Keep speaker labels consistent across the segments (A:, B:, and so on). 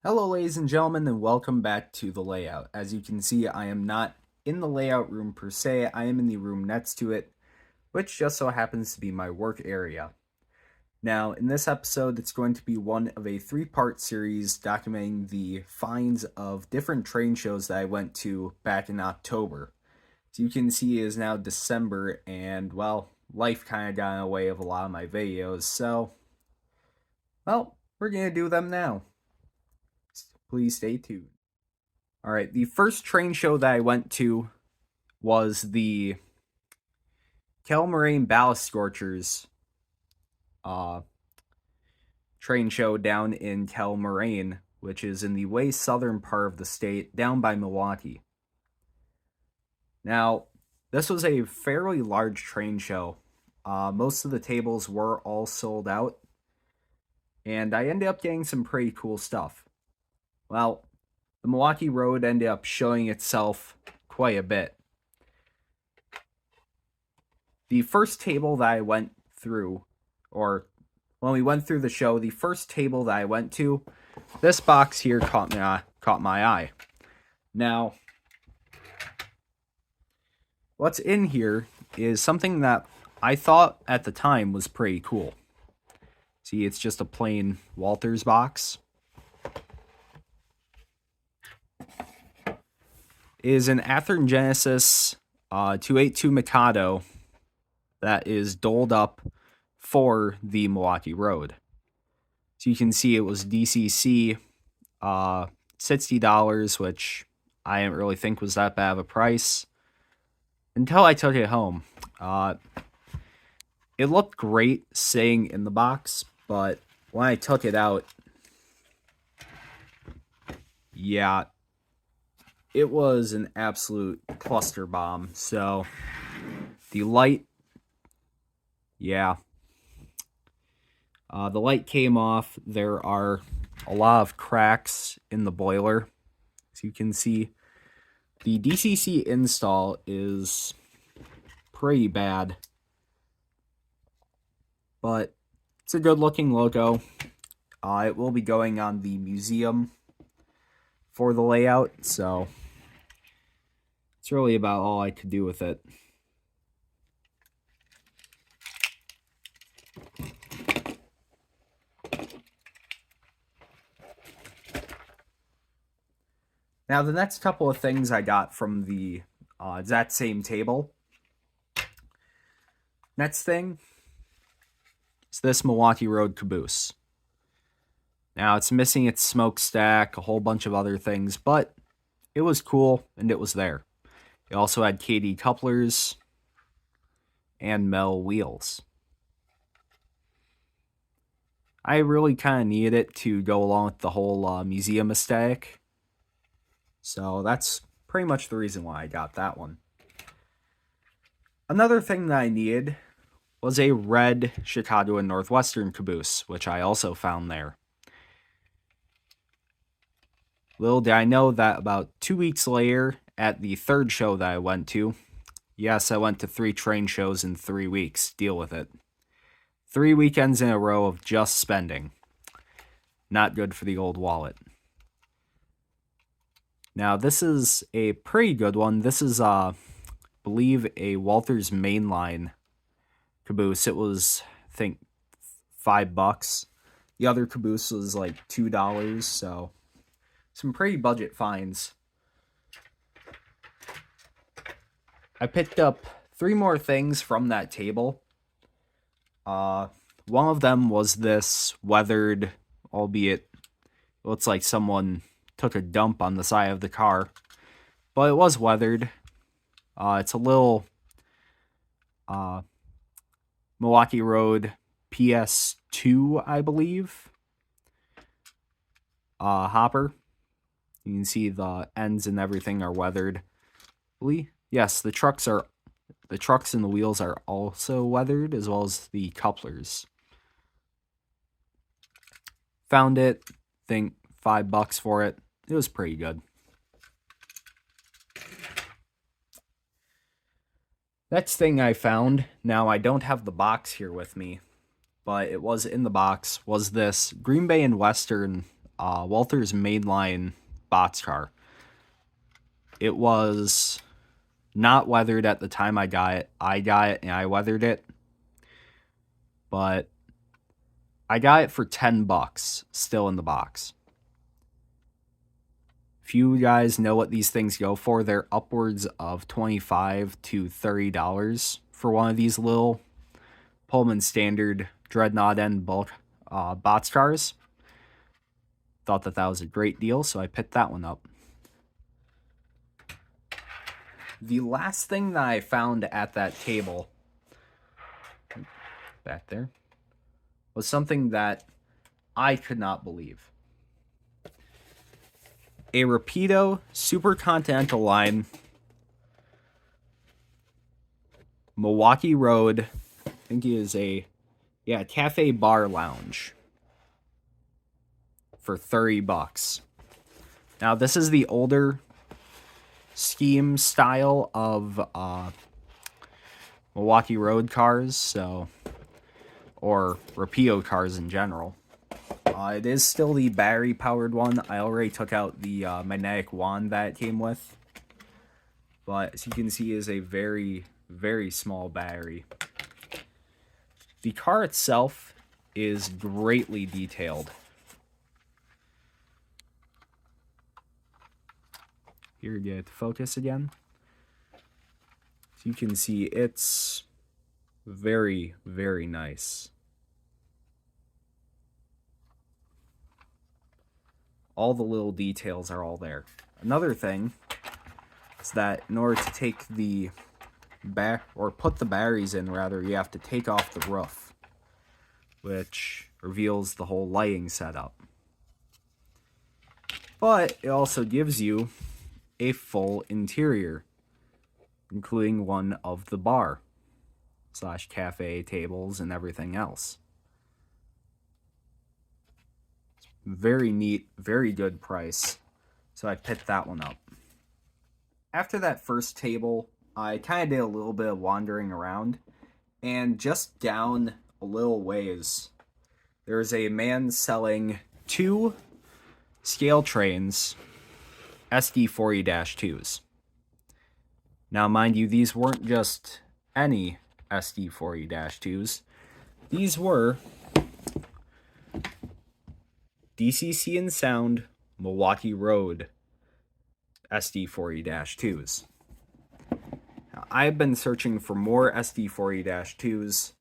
A: Hello ladies and gentlemen, and welcome back to the layout. As you can see, I am not in the layout room per se, I am in the room next to it, which just so happens to be my work area. Now, in this episode, it's going to be one of a three-part series documenting the finds of different train shows that I went to back in October. As you can see, it is now December, and well, life kind of got in the way of a lot of my videos, so, well, we're going to do them now. Please stay tuned. All right, the first train show that I went to was the Kettle Moraine Ballast Scorchers uh, train show down in Kettle Moraine, which is in the way southern part of the state, down by Milwaukee. Now, this was a fairly large train show. Most of the tables were all sold out, and I ended up getting some pretty cool stuff. Well, the Milwaukee Road ended up showing itself quite a bit. The first table that I went through, or when we went through the show, the first table that I went to, this box here caught my eye. Now, what's in here is something that I thought at the time was pretty cool. See, it's just a plain Walters box. It is an Athearn Genesis 282 Mikado that is doled up for the Milwaukee Road. So you can see it was DCC $60, which I didn't really think was that bad of a price until I took it home. It looked great sitting in the box, but when I took it out, yeah, it was an absolute cluster bomb. So the light, yeah, the light came off. There are a lot of cracks in the boiler. As you can see, the DCC install is pretty bad, but it's a good looking logo. It will be going on the museum for the layout, so it's really about all I could do with it. Now, the next couple of things I got from the that same table. Next thing is this Milwaukee Road caboose. Now, it's missing its smokestack, a whole bunch of other things, but it was cool and it was there. It also had KD couplers and metal wheels. I really kind of needed it to go along with the whole museum aesthetic. So that's pretty much the reason why I got that one. Another thing that I needed was a red Chicago and Northwestern caboose, which I also found there. Little did I know that about 2 weeks later, at the third show that I went to, yes, I went to 3 train shows in 3 weeks, deal with it. 3 weekends in a row of just spending. Not good for the old wallet. Now, this is a pretty good one. This is, I believe, a Walters mainline caboose. It was, I think, $5. The other caboose was like $2, so some pretty budget finds. I picked up 3 more things from that table. One of them was this weathered, albeit looks like someone took a dump on the side of the car, but it was weathered. It's a little Milwaukee Road PS2, I believe, hopper. You can see the ends and everything are weathered. Yes, the trucks and the wheels are also weathered, as well as the couplers. Found it, think $5 for it. It was pretty good. Next thing I found, now I don't have the box here with me, but it was in the box, was this Green Bay and Western Walther's mainline boxcar. It was not weathered at the time I got it. I got it and I weathered it. But I got it for $10 still in the box. If you guys know what these things go for, they're upwards of $25 to $30 for one of these little Pullman Standard Dreadnought End bulk boxcars. Thought that was a great deal, so I picked that one up. The last thing that I found at that table, back there, was something that I could not believe. A Rapido Super Continental Line Milwaukee Road, I think it is a cafe bar lounge for $30. Now this is the older scheme style of Milwaukee Road cars, or Rapido cars in general. It is still the battery-powered one. I already took out the magnetic wand that it came with. But as you can see, it is a very, very small battery. The car itself is greatly detailed. Here, get to focus again. So you can see it's very, very nice. All the little details are all there. Another thing is that in order to take the put the batteries in, rather, you have to take off the roof, which reveals the whole lighting setup. But it also gives you a full interior, including one of the bar / cafe tables and everything else. Very neat, very good price. So I picked that one up. After that first table, I kind of did a little bit of wandering around, and just down a little ways, there's a man selling 2 scale trains SD40-2s. Now, mind you, these weren't just any SD40-2s. These were DCC and Sound Milwaukee Road SD40-2s. Now, I've been searching for more SD40-2s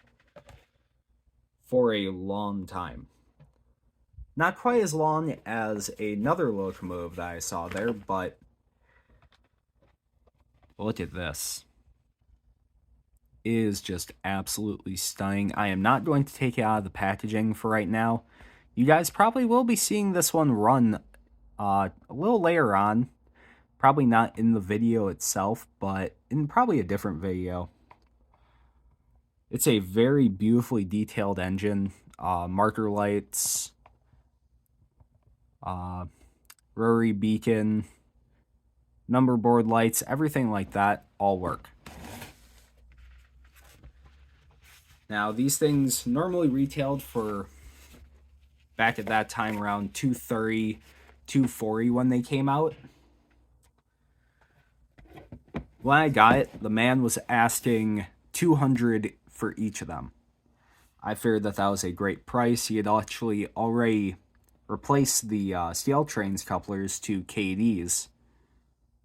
A: for a long time. Not quite as long as another locomotive that I saw there, but look at this. It is just absolutely stunning. I am not going to take it out of the packaging for right now. You guys probably will be seeing this one run a little later on. Probably not in the video itself, but in probably a different video. It's a very beautifully detailed engine. Marker lights, rotary beacon, number board lights, everything like that all work. Now, these things normally retailed for, back at that time, around $230, $240 when they came out. When I got it, the man was asking $200 for each of them. I figured that was a great price. He had actually already replaced the steel trains couplers to KDs,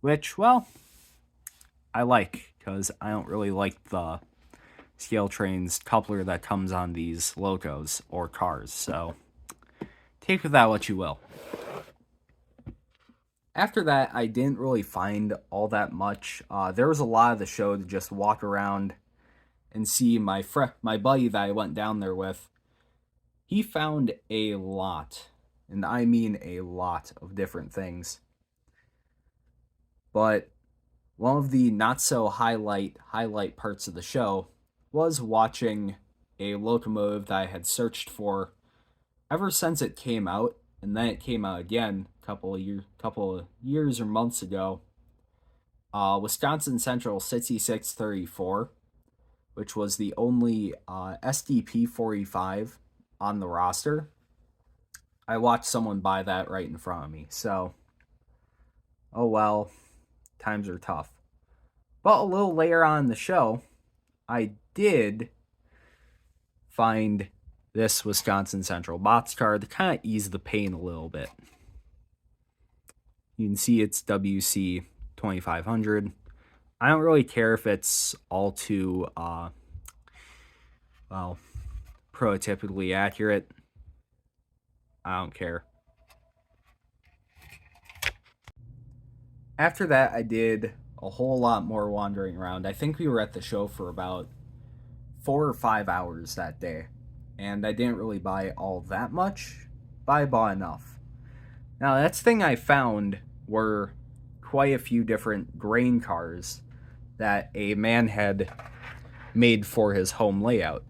A: which, well, I like, because I don't really like the scale trains coupler that comes on these locos or cars, so take with that what you will. After that, I didn't really find all that much. There was a lot of the show to just walk around and see. My buddy that I went down there with, he found a lot, and I mean a lot of different things. But one of the not so highlight parts of the show was watching a locomotive that I had searched for ever since it came out, and then it came out again a couple of years or months ago. Wisconsin Central 6634, which was the only SDP 45 on the roster. I watched someone buy that right in front of me. So, oh well, times are tough. But a little later on in the show, I did find this Wisconsin Central boxcar to kind of ease the pain a little bit. You can see it's WC 2500. I don't really care if it's all too, prototypically accurate. I don't care. After that, I did a whole lot more wandering around. I think we were at the show for about 4 or 5 hours that day, and I didn't really buy all that much, but I bought enough. Now, that's the thing I found were quite a few different grain cars that a man had made for his home layout.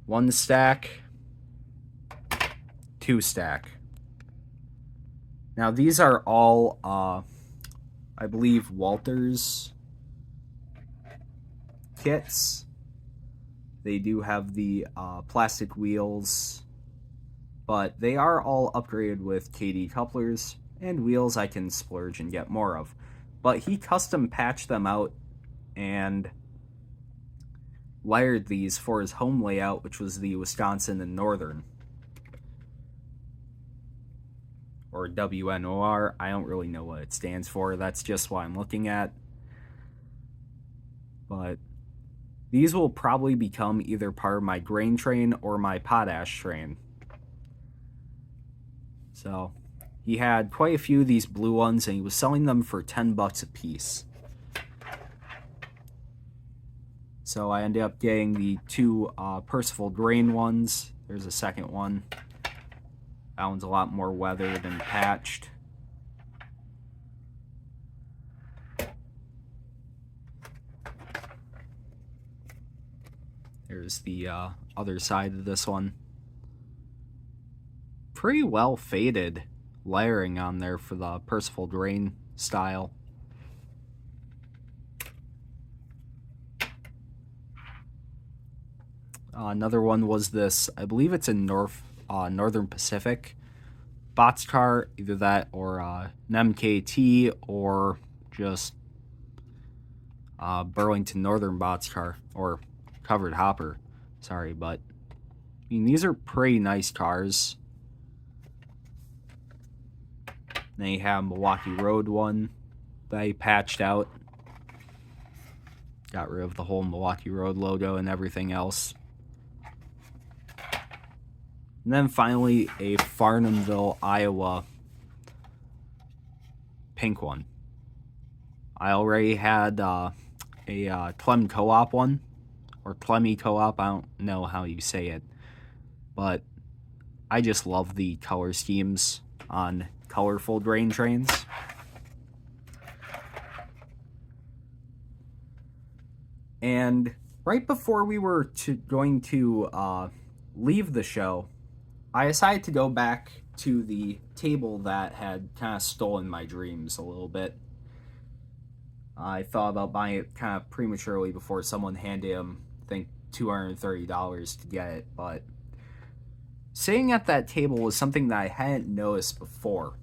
A: One stack, two stack. Now, these are all, I believe, Walters kits. They do have the plastic wheels, but they are all upgraded with KD couplers and wheels I can splurge and get more of. But he custom patched them out and wired these for his home layout, which was the Wisconsin and Northern, or WNOR. I don't really know what it stands for. That's just what I'm looking at. But these will probably become either part of my grain train or my potash train. So he had quite a few of these blue ones, and he was selling them for $10 a piece. So I ended up getting the two Percival grain ones. There's a second one. That one's a lot more weathered and patched. There's the other side of this one. Pretty well faded layering on there for the Percival grain style. Another one was this, I believe it's a Northern Pacific boxcar, either that or an MKT or just Burlington Northern boxcar or covered hopper. Sorry, but I mean, these are pretty nice cars. Then you have Milwaukee Road one that I patched out. Got rid of the whole Milwaukee Road logo and everything else. And then finally, a Farnhamville, Iowa pink one. I already had a Clem Co-op one, or Clemmy Co-op, I don't know how you say it. But I just love the color schemes on colorful grain trains. And right before we were going to leave the show, I decided to go back to the table that had kind of stolen my dreams a little bit. I thought about buying it kind of prematurely before someone handed him, I think, $230 to get it, but sitting at that table was something that I hadn't noticed before.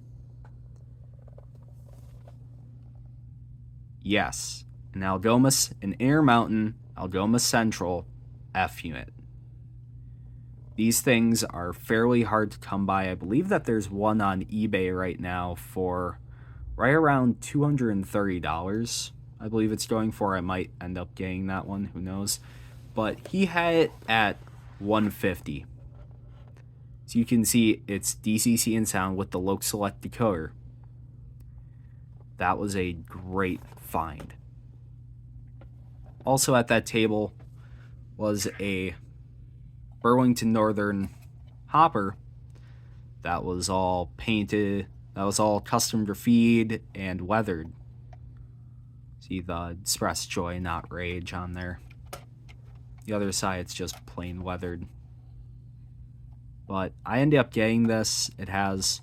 A: Yes, an Intermountain Algoma Central F unit. These things are fairly hard to come by. I believe that there's one on eBay right now for right around $230. I believe it's going for. I might end up getting that one, who knows. But he had it at $150. So you can see it's DCC and sound with the Loc Select decoder. That was a great find. Also at that table was a Burlington Northern hopper that was all painted, that was all custom graffitied and weathered. See the Express Joy, not Rage on there. The other side, it's just plain weathered. But I ended up getting this. It has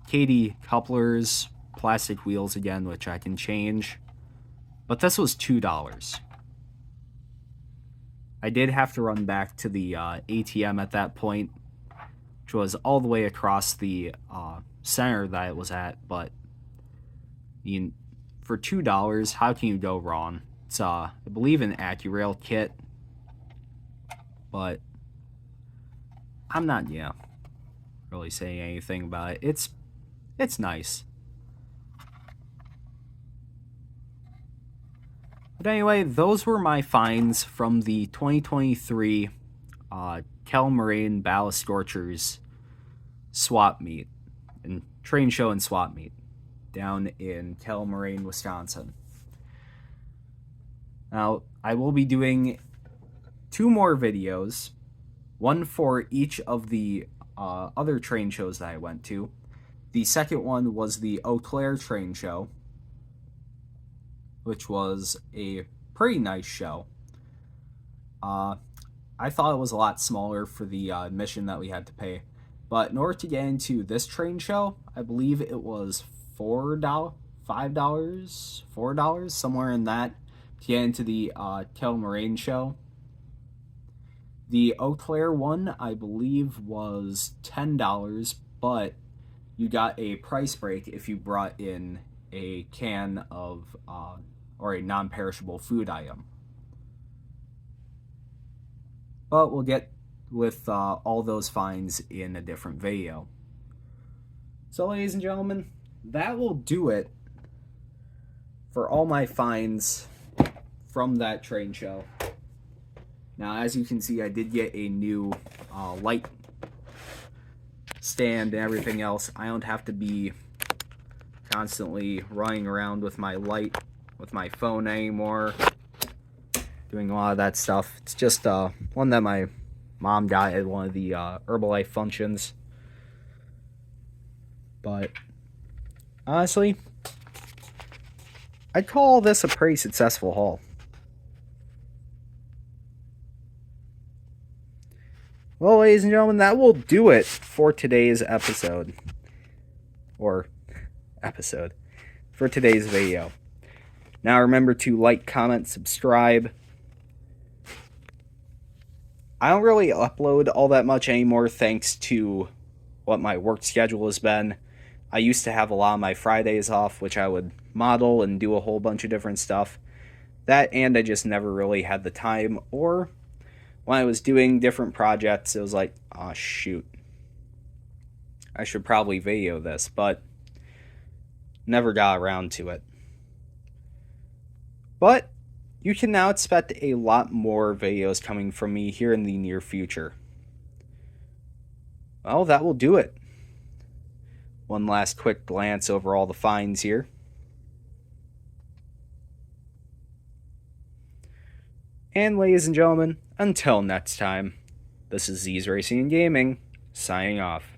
A: KD couplers, plastic wheels again, which I can change. But this was $2. I did have to run back to the ATM at that point, which was all the way across the center that it was at. But you, for $2, how can you go wrong? It's I believe an AccuRail kit, but I'm not really saying anything about it. It's nice. But anyway, those were my finds from the 2023 Kettle Moraine Ballast Scorchers swap meet and train show and swap meet down in Kettle Moraine, Wisconsin. Now, I will be doing 2 more videos, one for each of the other train shows that I went to. The second one was the Eau Claire train show, which was a pretty nice show. I thought it was a lot smaller for the admission that we had to pay, but in order to get into this train show, I believe it was $4, $5, somewhere in that, to get into the Kettle Moraine show. The Eau Claire one, I believe, was $10, but you got a price break if you brought in a can of or a non-perishable food item. But we'll get with all those finds in a different video. So, ladies and gentlemen, that will do it for all my finds from that train show. Now, as you can see, I did get a new light stand and everything else. I don't have to be constantly running around with my light, with my phone anymore, doing a lot of that stuff. It's just one that my mom got at one of the Herbalife functions. But honestly, I'd call this a pretty successful haul. Well, ladies and gentlemen, that will do it for today's episode. For today's video. Now remember to like, comment, subscribe. I don't really upload all that much anymore thanks to what my work schedule has been. I used to have a lot of my Fridays off, which I would model and do a whole bunch of different stuff. That, and I just never really had the time, or when I was doing different projects, it was like, oh shoot, I should probably video this, but never got around to it. But you can now expect a lot more videos coming from me here in the near future. Well, that will do it. One last quick glance over all the finds here. And ladies and gentlemen, until next time, this is Z's Racing and Gaming, signing off.